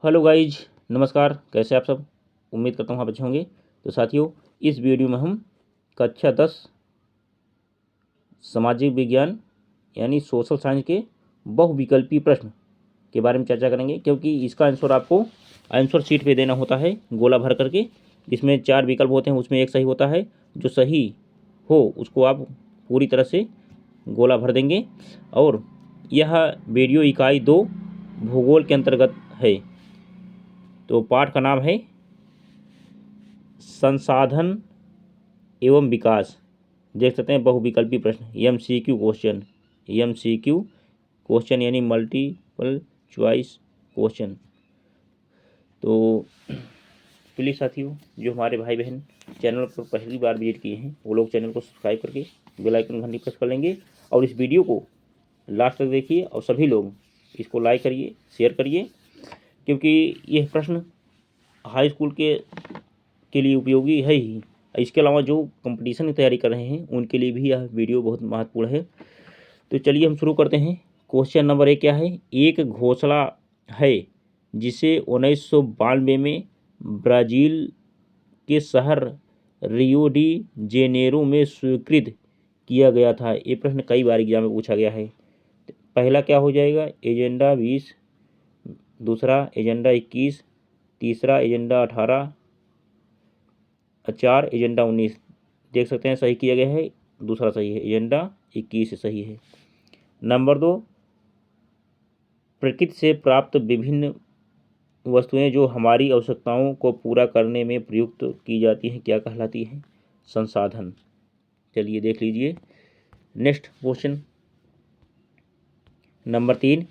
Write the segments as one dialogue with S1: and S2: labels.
S1: Hello guys, नमस्कार। कैसे आप सब? उम्मीद करता हूँ आप अच्छे होंगे। तो साथियों, इस वीडियो में हम कक्षा 10 सामाजिक विज्ञान यानी सोशल साइंस के बहुविकल्पी प्रश्न के बारे में चर्चा करेंगे, क्योंकि इसका आंसर आपको आंसर शीट पे देना होता है गोला भर करके। इसमें 4 विकल्प होते हैं, उसमें एक सही होता है। जो सही हो उसको आप पूरी तरह से गोला भर देंगे। और यह वीडियो इकाई 2 भूगोल के अंतर्गत है। तो पाठ का नाम है संसाधन एवं विकास। देख सकते हैं बहुविकल्पी प्रश्न, MCQ क्वेश्चन। MCQ क्वेश्चन यानी मल्टीपल चॉइस क्वेश्चन। तो प्लीज़ साथियों, जो हमारे भाई बहन चैनल पर पहली बार विजिट किए हैं वो लोग चैनल को सब्सक्राइब करके बेल आइकन घंटी प्रेस कर लेंगे और इस वीडियो को लास्ट तक देखिए। और सभी लोग इसको लाइक करिए, शेयर करिए, क्योंकि यह प्रश्न हाई स्कूल के लिए उपयोगी है ही। इसके अलावा जो कंपटीशन की तैयारी कर रहे हैं उनके लिए भी यह वीडियो बहुत महत्वपूर्ण है। तो चलिए हम शुरू करते हैं। क्वेश्चन नंबर 1 क्या है? एक घोषणा है जिसे 1992 में ब्राज़ील के शहर रियो डी जेनेरो में स्वीकृत किया गया था। ये प्रश्न कई बार एग्जाम में पूछा गया है। पहला क्या हो जाएगा? एजेंडा 20, दूसरा एजेंडा 21, तीसरा एजेंडा 18, 4 एजेंडा 19। देख सकते हैं सही किया गया है, दूसरा सही है, एजेंडा 21 सही है। नंबर 2, प्रकृति से प्राप्त विभिन्न वस्तुएं जो हमारी आवश्यकताओं को पूरा करने में प्रयुक्त की जाती हैं क्या कहलाती हैं? संसाधन। चलिए देख लीजिए नेक्स्ट क्वेश्चन नंबर 3,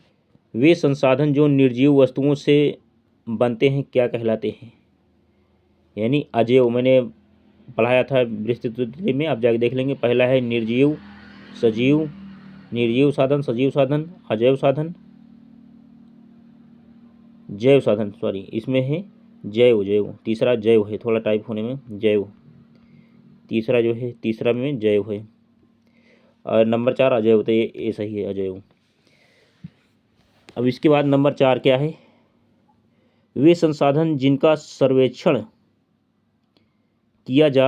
S1: वे संसाधन जो निर्जीव वस्तुओं से बनते हैं क्या कहलाते हैं? यानी अजैव। मैंने पढ़ाया था विस्तृत में, आप जाके देख लेंगे। पहला है निर्जीव, सजीव, निर्जीव साधन, सजीव साधन, अजैव साधन, जैव साधन। सॉरी, इसमें है जैव। जैव तीसरा जैव है, थोड़ा टाइप होने में जैव। तीसरा जो है, तीसरा में जैव है और नंबर 4 अजैव। तो ये सही है, अजैव। अब इसके बाद नंबर 4 क्या है? वे संसाधन जिनका सर्वेक्षण किया जा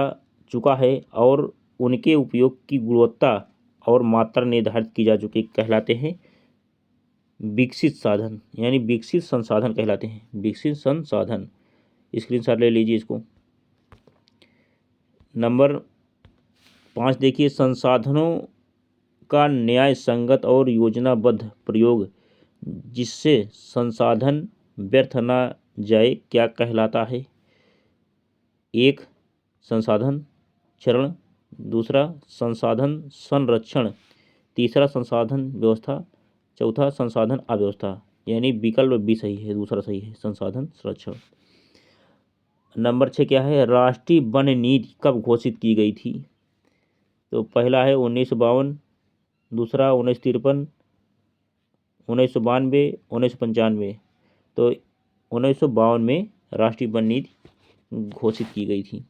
S1: चुका है और उनके उपयोग की गुणवत्ता और मात्रा निर्धारित की जा चुकी कहलाते हैं विकसित साधन, यानी विकसित संसाधन कहलाते हैं। विकसित संसाधन। स्क्रीनशॉट ले लीजिए इसको। नंबर 5 देखिए, संसाधनों का न्याय संगत और योजनाबद्ध प्रयोग जिससे संसाधन व्यर्थ न जाए क्या कहलाता है? 1 संसाधन चरण, दूसरा संसाधन संरक्षण, तीसरा संसाधन व्यवस्था, चौथा संसाधन अव्यवस्था। यानी विकल्प बी सही है, दूसरा सही है, संसाधन संरक्षण। नंबर 6 क्या है? राष्ट्रीय वन नीति कब घोषित की गई थी? तो पहला है 1952, दूसरा 1953, 1992, 1995। तो 1952 में राष्ट्रीय वन नीति घोषित की गई थी।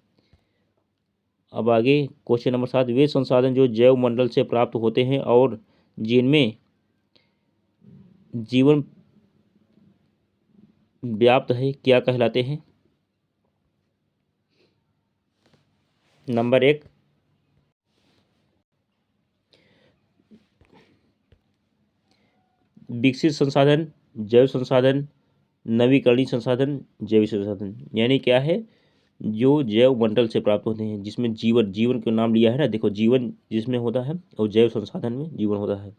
S1: अब आगे क्वेश्चन नंबर 7, वे संसाधन जो जैव मंडल से प्राप्त होते हैं और जिनमें जीवन व्याप्त है क्या कहलाते हैं? नंबर 1 विकसित संसाधन, जैव संसाधन, नवीकरणीय संसाधन, जैविक संसाधन। यानी क्या है? जो जैव मंडल से प्राप्त होते हैं, जिसमें जीवन, जीवन का नाम लिया है ना, देखो जीवन जिसमें होता है और जैव संसाधन में जीवन होता है।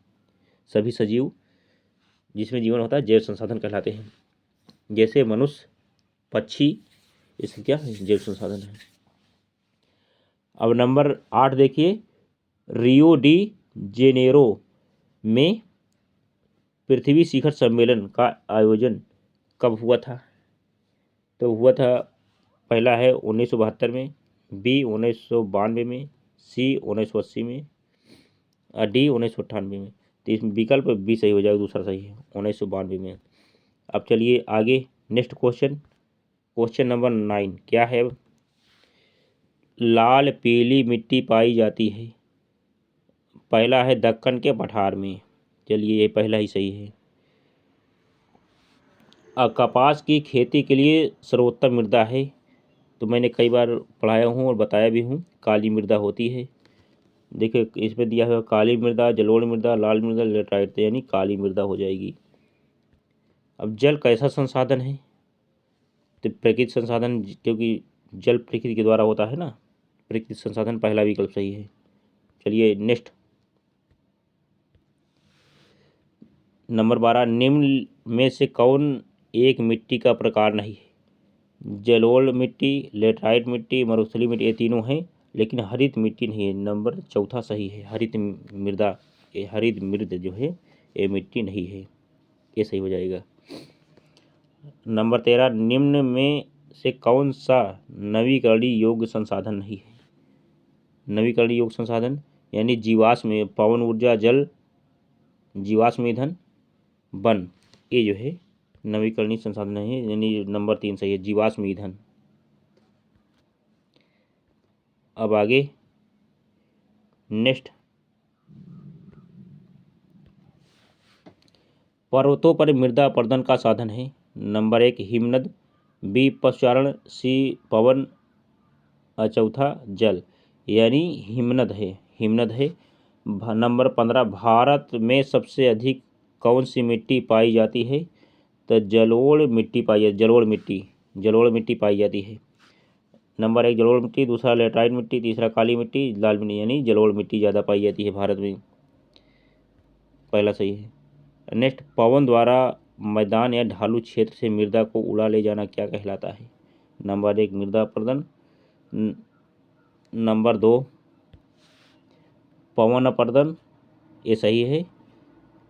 S1: सभी सजीव जिसमें जीवन होता है जैव संसाधन कहलाते हैं। जैसे मनुष्य, पक्षी, इसके क्या है? जैव संसाधन है। अब नंबर 8 देखिए, रियो डी जेनेरो में पृथ्वी शिखर सम्मेलन का आयोजन कब हुआ था? तो हुआ था, पहला है 1972 में, बी 1992 में, सी 1980 में और डी 1998 में। तो इसमें विकल्प बी सही हो जाएगा, दूसरा सही है, 1992 में। अब चलिए आगे नेक्स्ट क्वेश्चन, क्वेश्चन नंबर 9 क्या है? लाल पीली मिट्टी पाई जाती है। पहला है दक्कन के पठार में। चलिए ये पहला ही सही है। कपास की खेती के लिए सर्वोत्तम मृदा है, तो मैंने कई बार पढ़ाया हूँ और बताया भी हूँ, काली मृदा होती है। देखिए इसमें दिया हुआ काली मृदा, जलोढ़ मृदा, लाल मृदा, लेटराइट, तो यानी काली मृदा हो जाएगी। अब जल कैसा संसाधन है, तो प्राकृतिक संसाधन, क्योंकि जल प्रकृति के द्वारा होता है ना, प्राकृतिक संसाधन पहला विकल्प सही है। चलिए नेक्स्ट, नंबर 12, निम्न में से कौन एक मिट्टी का प्रकार नहीं है? जलोढ़ मिट्टी, लेटराइट मिट्टी, मरुस्थलीय मिट्टी, ये तीनों हैं, लेकिन हरित मिट्टी नहीं है। नंबर चौथा सही है, हरित मृदा, ये हरित मृद जो है ये मिट्टी नहीं है, ये सही हो जाएगा। नंबर 13, निम्न में से कौन सा नवीकरणीय योग्य संसाधन नहीं है? नवीकरणीय योग्य संसाधन यानी जीवाश्म, पवन ऊर्जा, जल, जीवाश्म ईंधन, वन, ये जो है नवीकरणीय संसाधन है, यानी नंबर 3 सही है, जीवाश्म ईंधन। अब आगे नेक्स्ट, पर्वतों पर मृदा अपर्दन का साधन है। नंबर 1 हिमनद, बी पशुचारण, सी पवन, चौथा जल, यानी हिमनद है। नंबर 15, भारत में सबसे अधिक कौन सी मिट्टी पाई जाती है? तो जलोढ़ मिट्टी पाई जाती है। नंबर 1 जलोढ़ मिट्टी, दूसरा लेटराइट मिट्टी, तीसरा काली मिट्टी, लाल मिट्टी, यानी जलोढ़ मिट्टी ज़्यादा पाई जाती है भारत में, पहला सही है। नेक्स्ट, पवन द्वारा मैदान या ढालू क्षेत्र से मृदा को उड़ा ले जाना क्या कहलाता है? नंबर 1 मृदा अपर्दन, नंबर 2 पवन अपर्दन, ये सही है।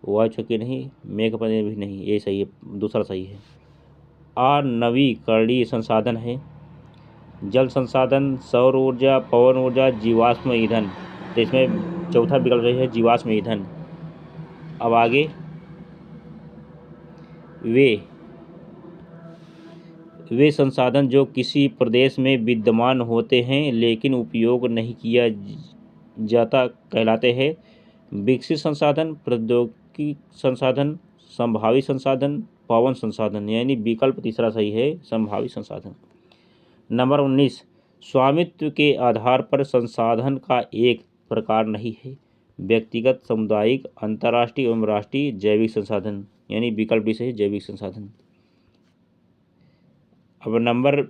S1: वायु चुकी नहीं, मेघ अपर्दन भी नहीं, ये सही है, दूसरा सही है। अनवीकरणीय संसाधन है जल संसाधन, सौर ऊर्जा, पवन ऊर्जा, जीवाश्म ईंधन, तो इसमें चौथा विकल्प सही है, जीवाश्म ईंधन। अब आगे, वे संसाधन जो किसी प्रदेश में विद्यमान होते हैं लेकिन उपयोग नहीं किया जाता कहलाते हैं? विकसित संसाधन, प्रौद्योगिकी संसाधन, संभावित संसाधन, पवन संसाधन, यानी विकल्प तीसरा सही है, संभावित संसाधन। नंबर 19, स्वामित्व के आधार पर संसाधन का एक प्रकार नहीं है? व्यक्तिगत, सामुदायिक, अंतर्राष्ट्रीय एवं राष्ट्रीय, जैविक संसाधन, यानी विकल्प डी सही, जैविक संसाधन। अब नंबर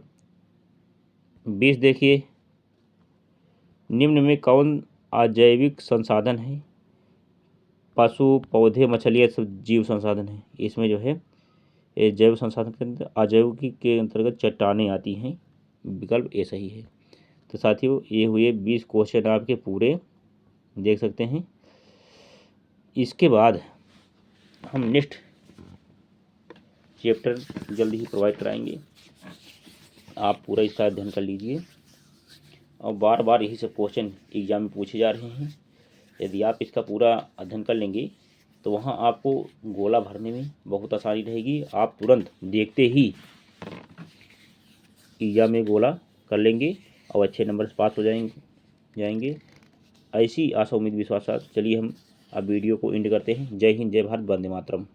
S1: 20 देखिए, निम्न में कौन अजैविक संसाधन है? पशु, पौधे, मछली, सब जीव संसाधन है। इसमें जो है ये जैव संसाधन के अंदर अजैविक के अंतर्गत चट्टानें आती हैं, विकल्प ए सही है। तो साथियों ये हुए 20 क्वेश्चन आपके पूरे, देख सकते हैं। इसके बाद हम नेक्स्ट चैप्टर जल्दी ही प्रोवाइड कराएंगे, आप पूरा इसका अध्ययन कर लीजिए। और बार बार यही सब क्वेश्चन एग्जाम में पूछे जा रहे हैं, यदि आप इसका पूरा अध्ययन कर लेंगे तो वहाँ आपको गोला भरने में बहुत आसानी रहेगी। आप तुरंत देखते ही एग्जाम में गोला कर लेंगे और अच्छे नंबर से पास हो जाएंगे। ऐसी आशा, उम्मीद, विश्वास। चलिए हम अब वीडियो को एंड करते हैं। जय हिंद, जय भारत, वंदे मातरम।